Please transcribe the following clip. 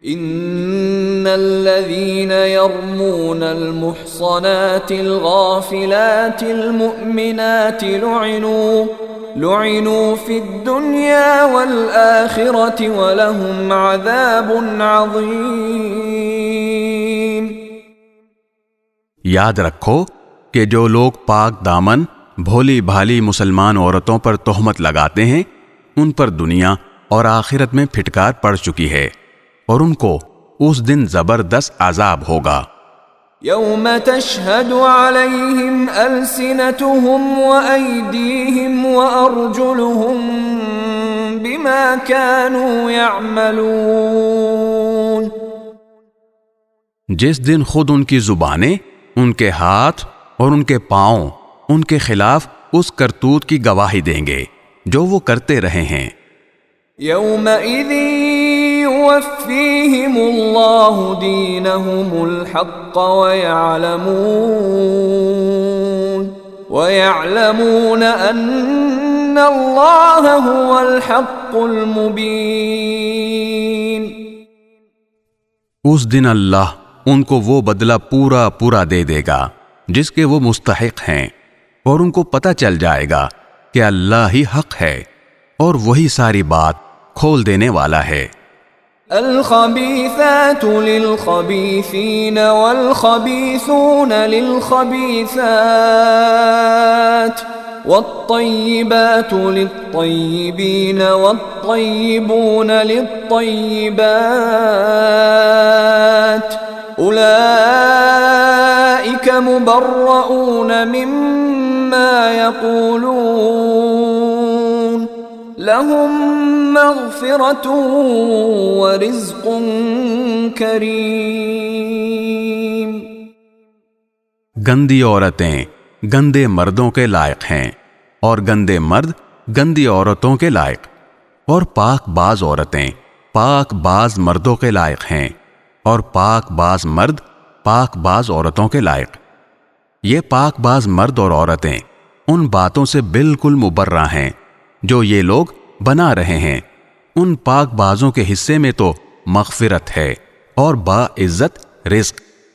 ان الذين يرمون المحصنات الغافلات المؤمنات لعنوا في الدنيا والآخرة ولهم عذاب عظيم۔ یاد رکھو کہ جو لوگ پاک دامن بھولی بھالی مسلمان عورتوں پر تہمت لگاتے ہیں ان پر دنیا اور آخرت میں پھٹکار پڑ چکی ہے اور ان کو اس دن زبردست عذاب ہوگا۔ یوم تشہد علیہم السنتہم وایدیہم وارجلہم بما كانوا یعملون، جس دن خود ان کی زبانیں، ان کے ہاتھ اور ان کے پاؤں ان کے خلاف اس کرتوت کی گواہی دیں گے جو وہ کرتے رہے ہیں۔ یومئذ یوفیہم اللہ دینہم الحق ویعلمون ان اللہ هو الحق المبین۔ اس دن اللہ ان کو وہ بدلہ پورا پورا دے دے گا جس کے وہ مستحق ہیں، اور ان کو پتہ چل جائے گا کہ اللہ ہی حق ہے اور وہی ساری بات کھول دینے والا ہے۔ الخبیثات للخبیثین والخبیثون للخبیثات والطیبات للطیبین والطیبون للطیبات اولئک مبرؤون مما یقولون لهم مغفرۃ ورزق کریم۔ گندی عورتیں گندے مردوں کے لائق ہیں اور گندے مرد گندی عورتوں کے لائق، اور پاک باز عورتیں پاک باز مردوں کے لائق ہیں اور پاک باز مرد پاک باز عورتوں کے لائق۔ یہ پاک باز مرد اور عورتیں ان باتوں سے بالکل مبرہ ہیں جو یہ لوگ بنا رہے ہیں۔ ان پاک بازوں کے حصے میں تو مغفرت ہے اور باعزت رزق۔